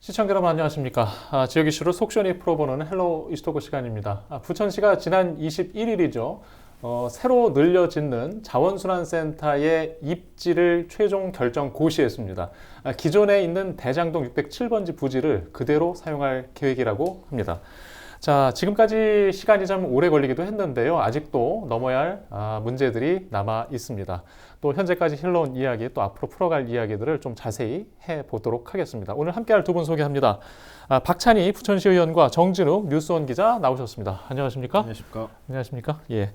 시청자 여러분 안녕하십니까. 지역 이슈를 속 시원히 풀어보는 헬로 이슈토크 시간입니다. 부천시가 지난 21일이죠. 새로 늘려 짓는 자원순환센터의 입지를 최종 결정 고시했습니다. 기존에 있는 대장동 607번지 부지를 그대로 사용할 계획이라고 합니다. 자, 지금까지 시간이 좀 오래 걸리기도 했는데요. 아직도 넘어야 할 문제들이 남아 있습니다. 또 현재까지 흘러온 이야기, 또 앞으로 풀어갈 이야기들을 좀 자세히 해보도록 하겠습니다. 오늘 함께할 두 분 소개합니다. 박찬희 부천시 의원과 정진욱 뉴스원 기자 나오셨습니다. 안녕하십니까? 안녕하십니까? 안녕하십니까? 예.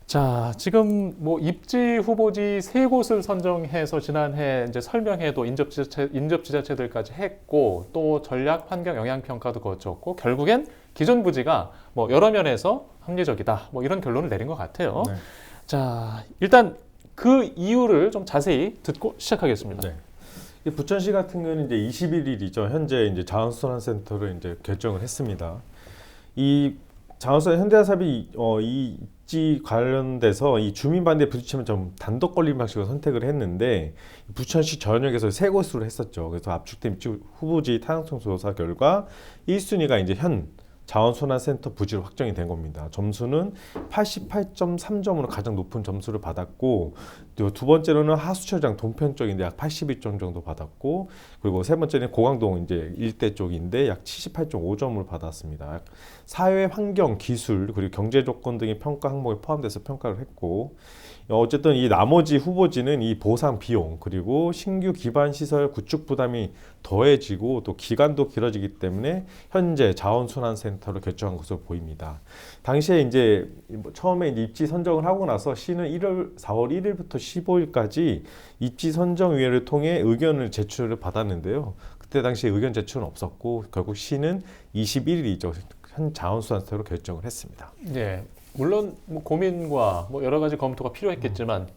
자, 지금 뭐 입지 후보지 세 곳을 선정해서 지난해 이제 설명회도 인접지자체들까지 했고 또 전략 환경 영향 평가도 거쳤고 결국엔 기존 부지가 뭐 여러 면에서 합리적이다. 뭐 이런 결론을 내린 것 같아요. 네. 자, 일단 그 이유를 좀 자세히 듣고 시작하겠습니다. 네. 이 부천시 같은 경우는 이제 21일이죠. 현재 이제 자원순환센터를 이제 결정을 했습니다. 이 자원순환 현대사업이 이 입지 관련돼서 이 주민 반대에 부딪히면 좀 단독 걸림 방식으로 선택을 했는데 부천시 전역에서 세 곳으로 했었죠. 그래서 압축된 입지 후보지 타당성 조사 결과 1순위가 이제 현 자원순환센터 부지로 확정이 된 겁니다. 점수는 88.3점으로 가장 높은 점수를 받았고, 또 두 번째로는 하수처장 동편 쪽인데 약 82점 정도 받았고, 그리고 세 번째는 고강동 이제 일대 쪽인데 약 78.5점을 받았습니다. 사회, 환경, 기술 그리고 경제 조건 등의 평가 항목에 포함돼서 평가를 했고, 어쨌든 이 나머지 후보지는 이 보상 비용 그리고 신규 기반 시설 구축 부담이 더해지고 또 기간도 길어지기 때문에 현재 자원순환센터로 결정한 것으로 보입니다. 당시에 이제 처음에 입지 선정을 하고 나서 시는 4월 1일부터 15일까지 입지 선정위원회를 통해 의견을 제출을 받았는데요. 그때 당시 의견 제출은 없었고 결국 시는 21일이죠. 현 자원순환센터로 결정을 했습니다. 네. 물론 뭐 고민과 뭐 여러 가지 검토가 필요했겠지만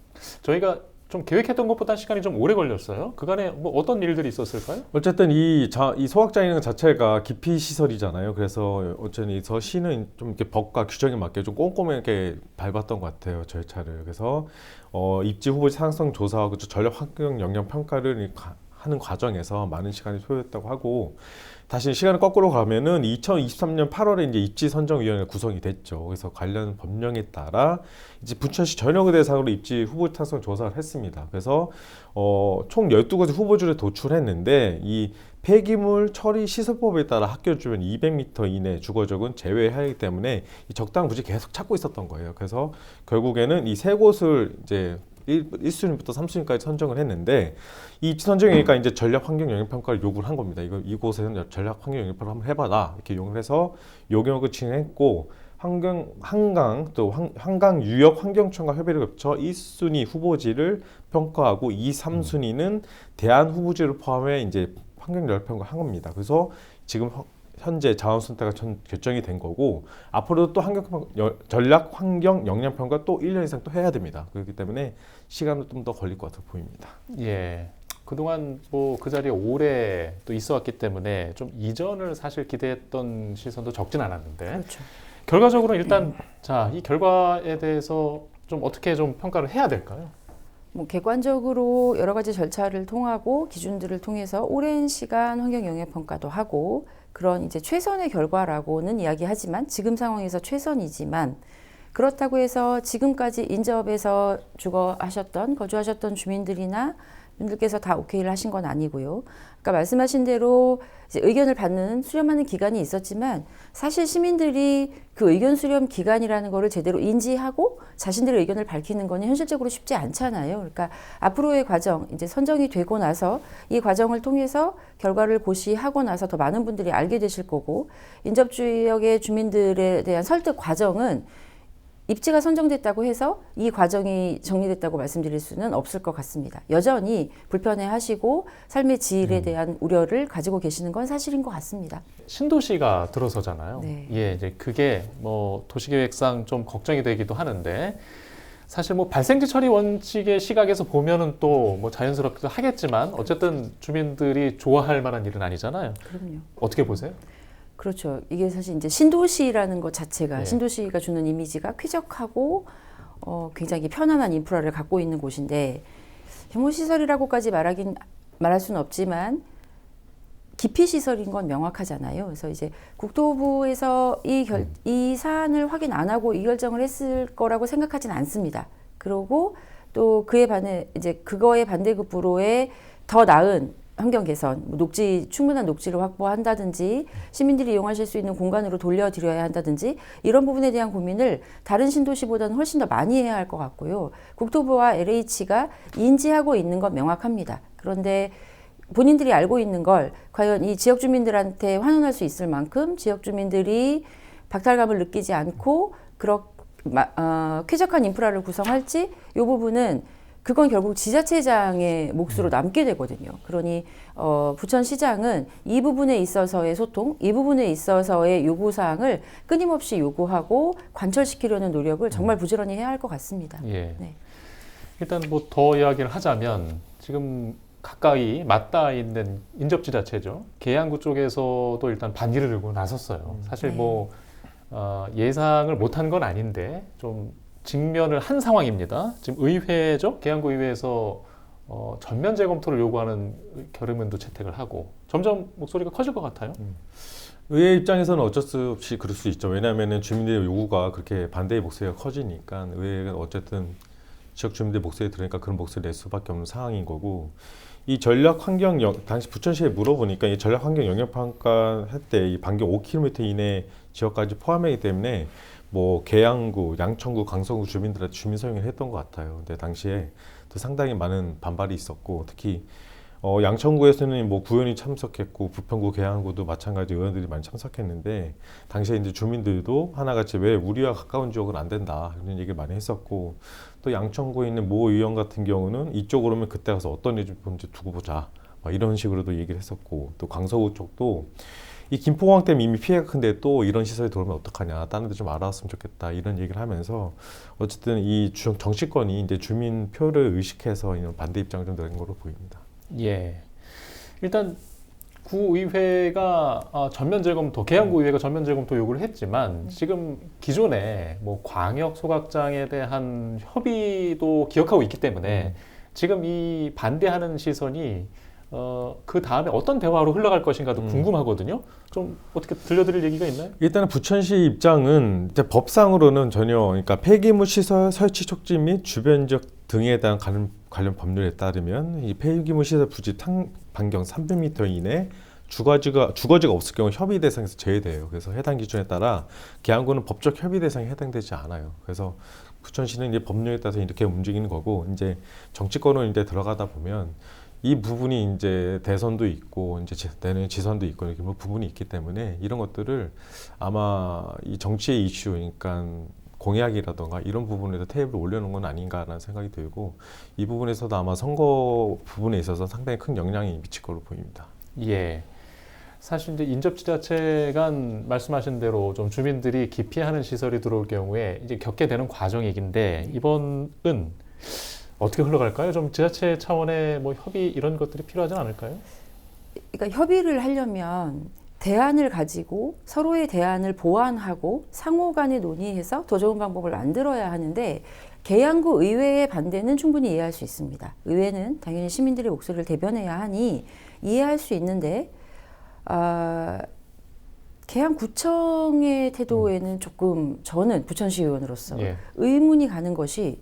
저희가 좀 계획했던 것보다 시간이 좀 오래 걸렸어요. 그간에 뭐 어떤 일들이 있었을까요? 어쨌든 이 소각장애인 자체가 기피 시설이잖아요. 그래서 어쨌든 이 시는 좀 이렇게 법과 규정에 맞게 좀 꼼꼼하게 밟았던 것 같아요, 절차를. 그래서 입지 후보지 상승 조사하고 전략 환경 영향 평가를 하는 과정에서 많은 시간이 소요했다고 하고, 다시 시간을 거꾸로 가면은 2023년 8월에 이제 입지 선정위원회가 구성이 됐죠. 그래서 관련 법령에 따라 이제 부천시 전역을 대상으로 입지 후보 타성 조사를 했습니다. 그래서 총 12곳의 후보지를 도출했는데 이 폐기물 처리 시설법에 따라 학교 주변 200m 이내 주거적은 제외하기 때문에 이 적당 부지 계속 찾고 있었던 거예요. 그래서 결국에는 이 세 곳을 이제 1순위부터 3순위까지 선정을 했는데 이 입지 선정이니까 이제 전략 환경 영향 평가를 요구를 한 겁니다. 이곳에는 전략 환경 영향 평가를 한번 해봐라 이렇게 요구를 해서 요구를 진행했고 한강 또 한강 유역 환경청과 협의를 거쳐 1순위 후보지를 평가하고 2, 3순위는 대안 후보지를 포함해 이제 환경 영향 평가를 한 겁니다. 그래서 지금 현재 자원순환센터가 결정이 된 거고 앞으로도 또 전략 환경 영향 평가 또 1년 이상 또 해야 됩니다. 그렇기 때문에 시간은 좀 더 걸릴 것 같아 보입니다. 예. 그동안 뭐 그 자리에 오래 또 있어왔기 때문에 좀 이전을 사실 기대했던 시선도 적진 않았는데 그렇죠. 결과적으로 일단 자, 이 결과에 대해서 좀 어떻게 좀 평가를 해야 될까요? 뭐 객관적으로 여러 가지 절차를 통하고 기준들을 통해서 오랜 시간 환경 영향 평가도 하고 그런 이제 최선의 결과라고는 이야기하지만 지금 상황에서 최선이지만 그렇다고 해서 지금까지 인접에서 거주하셨던 주민들이나 분들께서 다 오케이를 하신 건 아니고요. 그러니까 말씀하신 대로 이제 의견을 수렴하는 기간이 있었지만 사실 시민들이 그 의견 수렴 기간이라는 거를 제대로 인지하고 자신들의 의견을 밝히는 거는 현실적으로 쉽지 않잖아요. 그러니까 앞으로의 과정, 이제 선정이 되고 나서 이 과정을 통해서 결과를 고시하고 나서 더 많은 분들이 알게 되실 거고 인접지역의 주민들에 대한 설득 과정은 입지가 선정됐다고 해서 이 과정이 정리됐다고 말씀드릴 수는 없을 것 같습니다. 여전히 불편해하시고 삶의 질에 대한 우려를 가지고 계시는 건 사실인 것 같습니다. 신도시가 들어서잖아요. 네. 예, 이제 그게 뭐 도시계획상 좀 걱정이 되기도 하는데 사실 뭐 발생지 처리 원칙의 시각에서 보면은 또 뭐 자연스럽기도 하겠지만 어쨌든 주민들이 좋아할 만한 일은 아니잖아요. 그럼요. 어떻게 보세요? 그렇죠. 이게 사실 이제 신도시라는 것 자체가 네. 신도시가 주는 이미지가 쾌적하고 굉장히 편안한 인프라를 갖고 있는 곳인데 혐오시설이라고까지 말할 수는 없지만 기피 시설인 건 명확하잖아요. 그래서 이제 국토부에서 이 사안을 확인 안 하고 이 결정을 했을 거라고 생각하진 않습니다. 그리고 또 그거에 반대급부로의 더 나은 환경 개선, 충분한 녹지를 확보한다든지 시민들이 이용하실 수 있는 공간으로 돌려드려야 한다든지 이런 부분에 대한 고민을 다른 신도시보다는 훨씬 더 많이 해야 할 것 같고요. 국토부와 LH가 인지하고 있는 건 명확합니다. 그런데 본인들이 알고 있는 걸 과연 이 지역 주민들한테 환원할 수 있을 만큼 지역 주민들이 박탈감을 느끼지 않고 쾌적한 인프라를 구성할지 이 부분은 그건 결국 지자체장의 몫으로 남게 되거든요. 그러니 부천시장은 이 부분에 있어서의 소통, 이 부분에 있어서의 요구사항을 끊임없이 요구하고 관철시키려는 노력을 정말 부지런히 해야 할 것 같습니다. 예. 네. 일단 뭐 더 이야기를 하자면 지금 가까이 맞닿아 있는 인접지자체죠. 계양구 쪽에서도 일단 반기를 들고 나섰어요. 사실 뭐 예상을 못한 건 아닌데 좀 직면을 한 상황입니다. 지금 의회죠. 계양구 의회에서 전면 재검토를 요구하는 결의문도 채택을 하고 점점 목소리가 커질 것 같아요. 의회 입장에서는 어쩔 수 없이 그럴 수 있죠. 왜냐하면 주민들의 요구가 그렇게 반대의 목소리가 커지니까 의회가 어쨌든 지역 주민들의 목소리 들으니까 그런 목소리 낼 수밖에 없는 상황인 거고, 이 전략 환경 당시 부천시에 물어보니까 이 전략 환경 영역 평가 할 때 이 반경 5km 이내 지역까지 포함이기 때문에 뭐 계양구, 양천구, 강서구 주민들한테 주민 서명을 했던 것 같아요. 근데 당시에 또 상당히 많은 반발이 있었고, 특히 양천구에서는 뭐 구의원이 참석했고 부평구, 계양구도 마찬가지 의원들이 많이 참석했는데, 당시에 이제 주민들도 하나같이 왜 우리와 가까운 지역은 안 된다 이런 얘기를 많이 했었고, 또 양천구에 있는 모 의원 같은 경우는 이쪽으로 오면 그때 가서 어떤 일이 뭔지 두고 보자 막 이런 식으로도 얘기를 했었고, 또 강서구 쪽도 이 김포공항 때문에 이미 피해가 큰데 또 이런 시설이 들어오면 어떡하냐, 다른 데 좀 알아왔으면 좋겠다 이런 얘기를 하면서 어쨌든 이 정치권이 이제 주민 표를 의식해서 이런 반대 입장을 좀 내는 걸로 보입니다. 예. 일단 구의회가 전면 재검토, 계양구의회가 전면 재검토 요구를 했지만 지금 기존에 뭐 광역 소각장에 대한 협의도 기억하고 있기 때문에 지금 이 반대하는 시선이 그 다음에 어떤 대화로 흘러갈 것인가도 궁금하거든요. 좀 어떻게 들려드릴 얘기가 있나요? 일단은 부천시 입장은 이제 법상으로는 전혀, 그러니까 폐기물 시설 설치 촉지 및 주변 지역 등에 대한 관련 법률에 따르면 이 폐기물 시설 부지 반경 300m 이내 주거지가 없을 경우 협의 대상에서 제외돼요. 그래서 해당 기준에 따라 계양구는 법적 협의 대상에 해당되지 않아요. 그래서 부천시는 이제 법률에 따라서 이렇게 움직이는 거고, 이제 정치권으로 이제 들어가다 보면 이 부분이 이제 대선도 있고 이제 내년 지선도 있고 이렇게 뭐 부분이 있기 때문에 이런 것들을 아마 이 정치의 이슈, 그러니까 공약이라던가 이런 부분에서 테이블에 올려놓은 건 아닌가라는 생각이 들고, 이 부분에서도 아마 선거 부분에 있어서 상당히 큰 영향이 미칠 걸로 보입니다. 예. 사실 이제 인접지자체 간 말씀하신 대로 좀 주민들이 기피하는 시설이 들어올 경우에 이제 겪게 되는 과정이긴데, 이번은 어떻게 흘러갈까요? 좀 지자체 차원의 뭐 협의 이런 것들이 필요하지 않을까요? 그러니까 협의를 하려면 대안을 가지고 서로의 대안을 보완하고 상호 간에 논의해서 더 좋은 방법을 만들어야 하는데, 계양구 의회의 반대는 충분히 이해할 수 있습니다. 의회는 당연히 시민들의 목소리를 대변해야 하니 이해할 수 있는데, 계양구청의 태도에는 조금 저는 부천시 의원으로서 의문이 가는 것이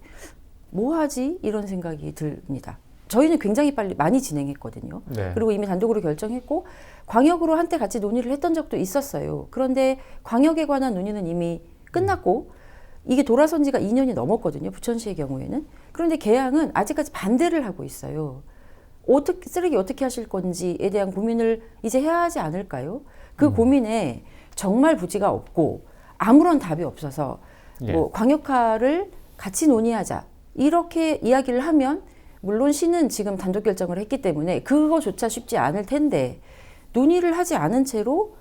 뭐하지? 이런 생각이 듭니다. 저희는 굉장히 많이 진행했거든요. 네. 그리고 이미 단독으로 결정했고 광역으로 한때 같이 논의를 했던 적도 있었어요. 그런데 광역에 관한 논의는 이미 끝났고 이게 돌아선 지가 2년이 넘었거든요. 부천시의 경우에는. 그런데 계양은 아직까지 반대를 하고 있어요. 쓰레기 어떻게 하실 건지에 대한 고민을 이제 해야 하지 않을까요? 그 고민에 정말 부지가 없고 아무런 답이 없어서 뭐 광역화를 같이 논의하자 이렇게 이야기를 하면, 물론 시는 지금 단독 결정을 했기 때문에 그거조차 쉽지 않을 텐데 논의를 하지 않은 채로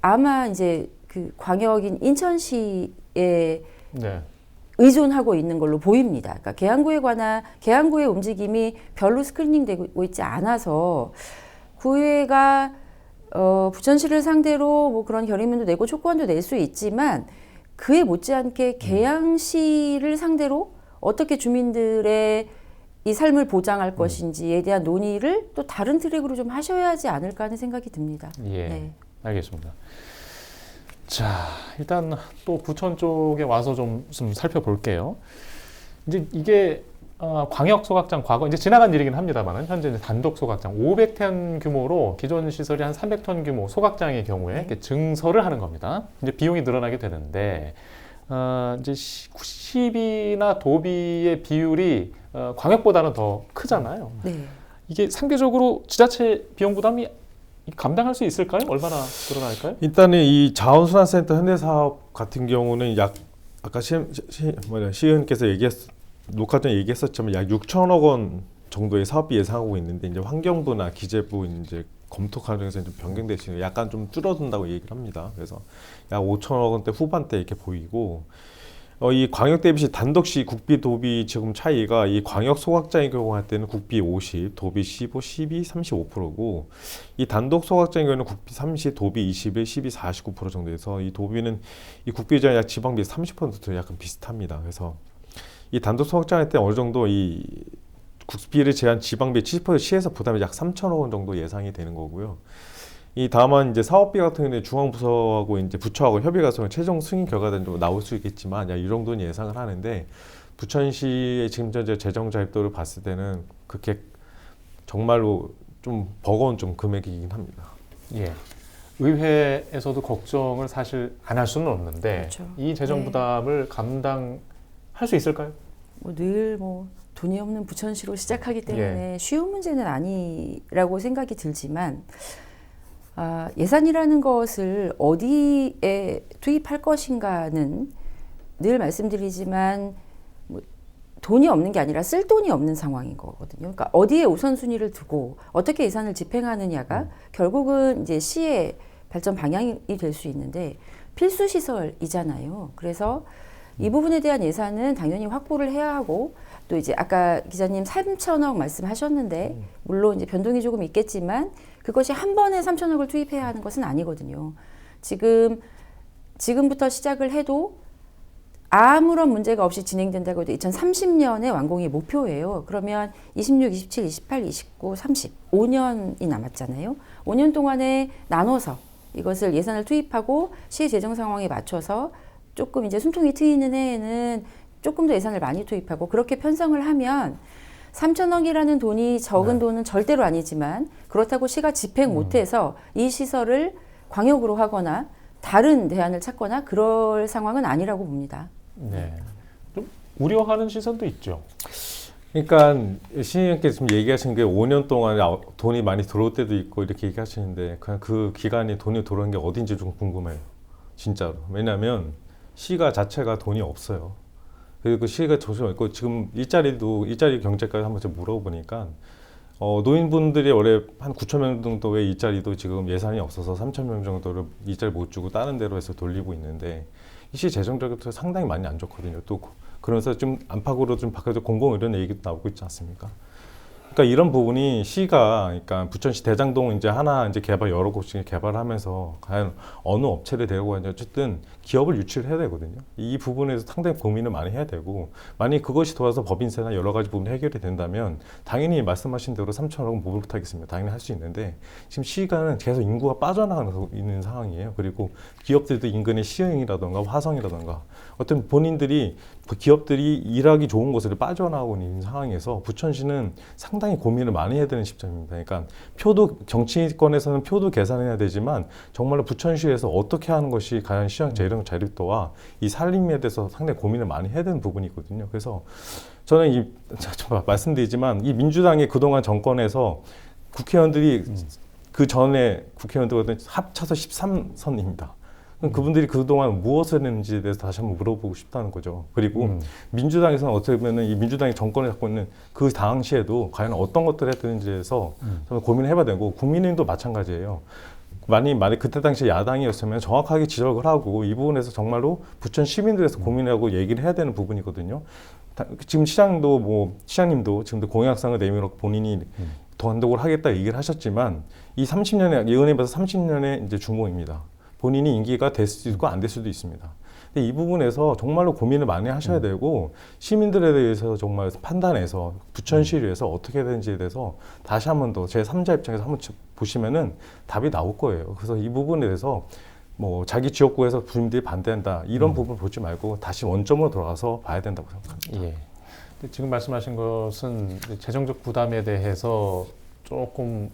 아마 이제 그 광역인 인천시에 의존하고 있는 걸로 보입니다. 그러니까 계양구의 움직임이 별로 스크리닝되고 있지 않아서 구의회가 부천시를 상대로 뭐 그런 결의문도 내고 촉구안도 낼 수 있지만 그에 못지않게 계양시를 상대로 어떻게 주민들의 이 삶을 보장할 것인지에 대한 논의를 또 다른 트랙으로 좀 하셔야 하지 않을까 하는 생각이 듭니다. 예, 네. 알겠습니다. 자, 일단 또 부천 쪽에 와서 좀 살펴볼게요. 이제 이게 광역 소각장 과거 이제 지나간 일이긴 합니다만 현재 이제 단독 소각장 500톤 규모로 기존 시설이 한 300톤 규모 소각장의 경우에 이렇게 증설을 하는 겁니다. 이제 비용이 늘어나게 되는데 이제 시비나 도비의 비율이 광역보다는 더 크잖아요. 네. 이게 상대적으로 지자체 비용 부담이 감당할 수 있을까요? 얼마나 늘어날까요? 일단은 이 자원순환센터 현대사업 같은 경우는 아까 시의원께서 녹화 전에 얘기했었지만 약 6천억 원 정도의 사업비 예상하고 있는데 이제 환경부나 기재부 이제 검토 과정에서 좀 변경되시는 약간 좀 줄어든다고 얘기를 합니다. 그래서 약 5천억 원대 후반대 이렇게 보이고 이 광역 대비시 단독시 국비 도비 지금 차이가 이 광역 소각장의 경우 할 때는 국비 50, 도비 15, 12, 35%고 이 단독 소각장의 경우는 국비 30, 도비 21, 12, 49% 정도에서 이 도비는 이 국비전 약 지방비 30% 약간 비슷합니다. 그래서 이 단독 소각장 할 때 어느 정도 이 국비를 제한 지방비 70% 시에서 부담이 약 3천억 원 정도 예상이 되는 거고요. 이 다만 이제 사업비 같은 경우는 중앙부서하고 이제 부처하고 협의가 해서 최종 승인 결과는 좀 나올 수 있겠지만 이 정도는 예상을 하는데 부천시의 지금 현재 재정 자립도를 봤을 때는 그렇게 정말로 좀 버거운 좀 금액이긴 합니다. 네. 예. 의회에서도 걱정을 사실 안 할 수는 없는데 그렇죠. 이 재정 네. 부담을 감당할 수 있을까요? 늘 돈이 없는 부천시로 시작하기 때문에 쉬운 문제는 아니라고 생각이 들지만 예산이라는 것을 어디에 투입할 것인가는 늘 말씀드리지만 돈이 없는 게 아니라 쓸 돈이 없는 상황인 거거든요. 그러니까 어디에 우선순위를 두고 어떻게 예산을 집행하느냐가 결국은 이제 시의 발전 방향이 될 수 있는데 필수 시설이잖아요. 그래서 이 부분에 대한 예산은 당연히 확보를 해야 하고 또 이제 아까 기자님 3천억 말씀하셨는데 물론 이제 변동이 조금 있겠지만 그것이 한 번에 3천억을 투입해야 하는 것은 아니거든요. 지금부터 시작을 해도 아무런 문제가 없이 진행된다고 해도 2030년에 완공이 목표예요. 그러면 26, 27, 28, 29, 30, 5년이 남았잖아요. 5년 동안에 나눠서 이것을 예산을 투입하고 시의 재정 상황에 맞춰서 조금 이제 숨통이 트이는 해에는 조금 더 예산을 많이 투입하고 그렇게 편성을 하면 3천억이라는 돈이 적은 돈은 절대로 아니지만 그렇다고 시가 집행 못해서 이 시설을 광역으로 하거나 다른 대안을 찾거나 그럴 상황은 아니라고 봅니다. 네. 좀 우려하는 시선도 있죠. 그러니까 시의원께서 지금 얘기하신 게 5년 동안 돈이 많이 들어올 때도 있고 이렇게 얘기하시는데 그냥 그 기간에 돈이 들어온 게 어딘지 좀 궁금해요. 진짜로. 왜냐하면 시가 자체가 돈이 없어요. 그리고 그 시가 조심 있고 지금 일자리 경제까지 한번 좀 물어보니까 노인분들이 올해 한 9천 명 정도의 일자리도 지금 예산이 없어서 3천 명 정도를 일자리 못 주고 다른 데로 해서 돌리고 있는데 이 시 재정적으로 상당히 많이 안 좋거든요. 또 그러면서 좀 안팎으로 좀 바꿔서 공공의료 얘기도 나오고 있지 않습니까? 그러니까 이런 부분이 시가 그러니까 부천시 대장동 이제 하나 이제 개발 여러 곳씩 개발하면서 과연 어느 업체를 데리고 가냐 어쨌든 기업을 유치를 해야 되거든요. 이 부분에서 상당히 고민을 많이 해야 되고 만약 그것이 도와서 법인세나 여러 가지 부분이 해결이 된다면 당연히 말씀하신 대로 3천억은 못 못하겠습니다. 당연히 할 수 있는데 지금 시가는 계속 인구가 빠져나가고 있는 상황이에요. 그리고 기업들도 인근의 시흥이라던가 화성이라던가 어떤 본인들이 기업들이 일하기 좋은 곳으로 빠져나오고 있는 상황에서 부천시는 상당히 고민을 많이 해야 되는 시점입니다. 그러니까 표도 정치권에서는 표도 계산해야 되지만 정말로 부천시에서 어떻게 하는 것이 과연 시장 재정 자립도와 이 살림에 대해서 상당히 고민을 많이 해야 되는 부분이거든요. 그래서 저는 말씀드리지만 이 민주당이 그동안 정권에서 국회의원들이 그 전에 국회의원들과 합쳐서 13선입니다. 그분들이 그동안 무엇을 했는지에 대해서 다시 한번 물어보고 싶다는 거죠. 그리고 민주당에서는 어떻게 보면 이 민주당이 정권을 갖고 있는 그 당시에도 과연 어떤 것들을 했는지에 대해서 고민을 해봐야 되고 국민의힘도 마찬가지예요. 만약 그때 당시 야당이었으면 정확하게 지적을 하고 이 부분에서 정말로 부천 시민들에서 고민하고 얘기를 해야 되는 부분이거든요. 지금 시장님도 지금도 공약상을 내밀어 본인이 단독을 하겠다 얘기를 하셨지만 이 30년에 예언에 봐서 30년의 이제 주목입니다. 본인이 임기가 될 수도 있고 안 될 수도 있습니다. 근데 이 부분에서 정말로 고민을 많이 하셔야 되고 시민들에 대해서 정말 판단해서 부천시의회에서 어떻게 해야 되는지에 대해서 다시 한 번 더 제 3자 입장에서 한번 보시면은 답이 나올 거예요. 그래서 이 부분에 대해서 뭐 자기 지역구에서 주민들이 반대한다 이런 부분 보지 말고 다시 원점으로 돌아가서 봐야 된다고 생각합니다. 예. 근데 지금 말씀하신 것은 재정적 부담에 대해서 조금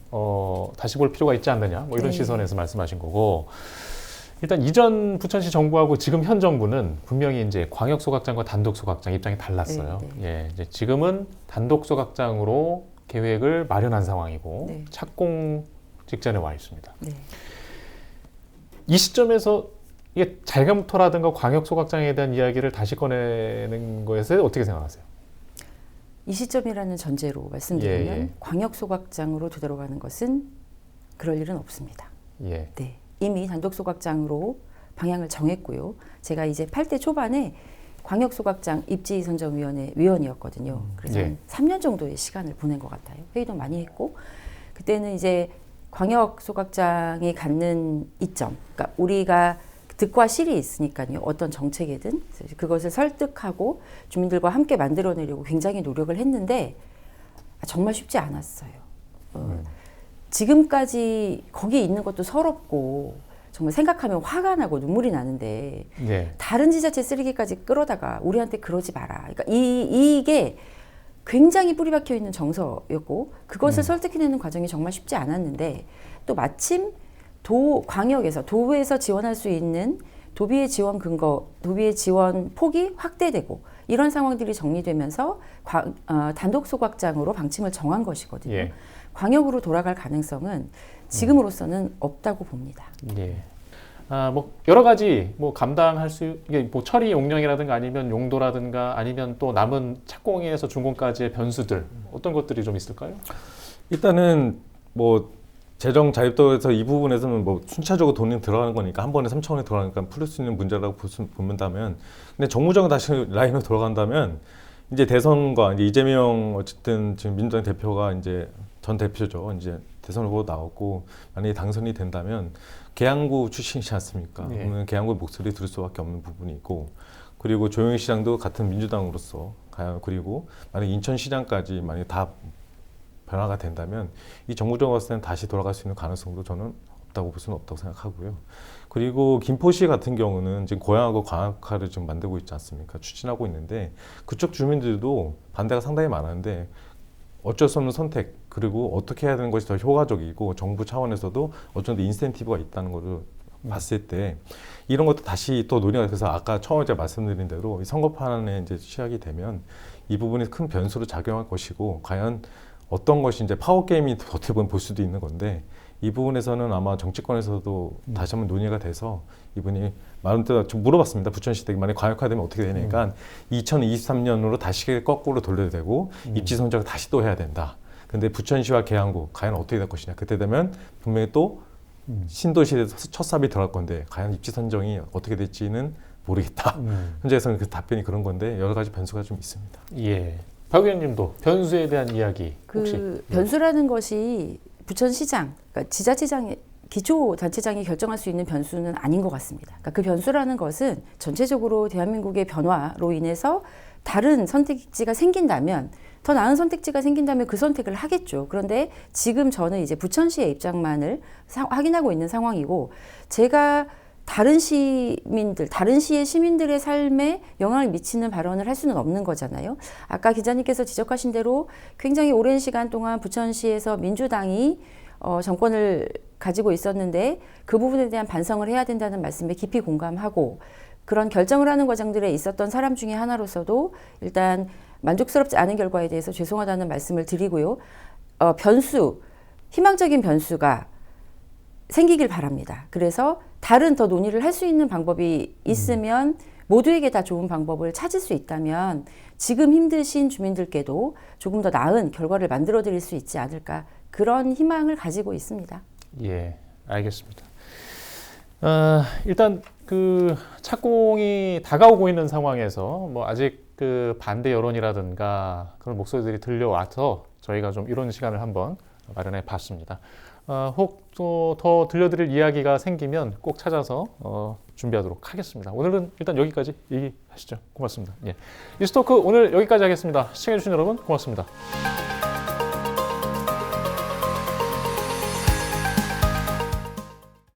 다시 볼 필요가 있지 않느냐 뭐 이런 네. 시선에서 말씀하신 거고 일단 이전 부천시 정부하고 지금 현 정부는 분명히 이제 광역 소각장과 단독 소각장 입장이 달랐어요. 네, 예, 이제 지금은 단독 소각장으로 계획을 마련한 상황이고 네. 착공 직전에 와 있습니다. 네. 이 시점에서 이게 잘감토라든가 광역 소각장에 대한 이야기를 다시 꺼내는 거에서 어떻게 생각하세요? 이 시점이라는 전제로 말씀드리면 예, 예. 광역 소각장으로 되돌아가는 것은 그럴 일은 없습니다. 예. 네, 이미 단독 소각장으로 방향을 정했고요. 제가 이제 8대 초반에 광역 소각장 입지 선정위원회 위원이었거든요. 그래서 예. 한 3년 정도의 시간을 보낸 것 같아요. 회의도 많이 했고 그때는 이제 광역 소각장이 갖는 이점, 그러니까 우리가 득과 실이 있으니까요. 어떤 정책이든 그것을 설득하고 주민들과 함께 만들어내려고 굉장히 노력을 했는데 정말 쉽지 않았어요. 지금까지 거기에 있는 것도 서럽고 정말 생각하면 화가 나고 눈물이 나는데 예. 다른 지자체 쓰레기까지 끌어다가 우리한테 그러지 마라. 그러니까 이게 굉장히 뿌리 박혀 있는 정서였고 그것을 설득해내는 과정이 정말 쉽지 않았는데 또 마침 광역에서 도에서 지원할 수 있는 도비의 지원 근거, 도비의 지원 폭이 확대되고 이런 상황들이 정리되면서 단독 소각장으로 방침을 정한 것이거든요. 예. 광역으로 돌아갈 가능성은 지금으로서는 없다고 봅니다. 예. 뭐 여러 가지 뭐 감당할 수 이게 뭐 처리 용량이라든가 아니면 용도라든가 아니면 또 남은 착공에서 준공까지의 변수들 어떤 것들이 좀 있을까요? 일단은 뭐 재정 자립도에서 이 부분에서는 뭐 순차적으로 돈이 들어가는 거니까 한 번에 3천원이 들어가니까 풀릴 수 있는 문제라고 본다면 근데 정무정은 다시 라인으로 돌아간다면 이제 대선과 이제 이재명 어쨌든 지금 민주당 대표가 이제 전 대표죠. 이제 대선 후보 나왔고 만약에 당선이 된다면 계양구 출신이지 않습니까? 예. 그러면 계양구 목소리 들을 수밖에 없는 부분이 있고 그리고 조영희 시장도 같은 민주당으로서 그리고 만약 인천시장까지 만약 다 변화가 된다면 이 정부정을 봤을 때는 다시 돌아갈 수 있는 가능성도 저는 없다고 볼 수는 없다고 생각하고요. 그리고 김포시 같은 경우는 지금 고양하고 광역화를 지금 만들고 있지 않습니까? 추진하고 있는데 그쪽 주민들도 반대가 상당히 많은데 어쩔 수 없는 선택 그리고 어떻게 해야 되는 것이 더 효과적이고 정부 차원에서도 어느 정도 인센티브가 있다는 것을 봤을 때 이런 것도 다시 또 논의가 돼서 아까 처음에 제가 말씀드린 대로 이 선거판에 이제 시작이 되면 이 부분이 큰 변수로 작용할 것이고 과연 어떤 것이 이제 파워 게임이 어떻게 보면 볼 수도 있는 건데 이 부분에서는 아마 정치권에서도 다시 한번 논의가 돼서 이분이 많은 때 좀 물어봤습니다. 부천시 만약 광역화되면 어떻게 되니까 2023년으로 다시 거꾸로 돌려야 되고 입지 선정을 다시 또 해야 된다. 근데 부천시와 계양구 과연 어떻게 될 것이냐. 그때 되면 분명히 또 신도시에서 첫 삽이 들어갈 건데 과연 입지 선정이 어떻게 될지는 모르겠다. 현재에서는 그 답변이 그런 건데 여러 가지 변수가 좀 있습니다. 예. 박 의원님도 변수에 대한 이야기 혹시? 변수라는 것이 부천시장, 그러니까 지자체장의 기초단체장이 결정할 수 있는 변수는 아닌 것 같습니다. 그러니까 그 변수라는 것은 전체적으로 대한민국의 변화로 인해서 다른 선택지가 생긴다면 더 나은 선택지가 생긴다면 그 선택을 하겠죠. 그런데 지금 저는 이제 부천시의 입장만을 확인하고 있는 상황이고 제가 다른 시민들, 다른 시의 시민들의 삶에 영향을 미치는 발언을 할 수는 없는 거잖아요. 아까 기자님께서 지적하신 대로 굉장히 오랜 시간 동안 부천시에서 민주당이 정권을 가지고 있었는데 그 부분에 대한 반성을 해야 된다는 말씀에 깊이 공감하고 그런 결정을 하는 과정들에 있었던 사람 중에 하나로서도 일단 만족스럽지 않은 결과에 대해서 죄송하다는 말씀을 드리고요. 희망적인 변수가 생기길 바랍니다. 그래서 다른 더 논의를 할 수 있는 방법이 있으면 모두에게 다 좋은 방법을 찾을 수 있다면 지금 힘드신 주민들께도 조금 더 나은 결과를 만들어 드릴 수 있지 않을까 그런 희망을 가지고 있습니다. 예, 알겠습니다. 일단 그 착공이 다가오고 있는 상황에서 뭐 아직 그 반대 여론이라든가 그런 목소리들이 들려와서 저희가 좀 이런 시간을 한번 마련해 봤습니다. 혹 또 더 들려드릴 이야기가 생기면 꼭 찾아서 준비하도록 하겠습니다. 오늘은 일단 여기까지 얘기하시죠. 고맙습니다. 예. 이스토크 오늘 여기까지 하겠습니다. 시청해주신 여러분 고맙습니다.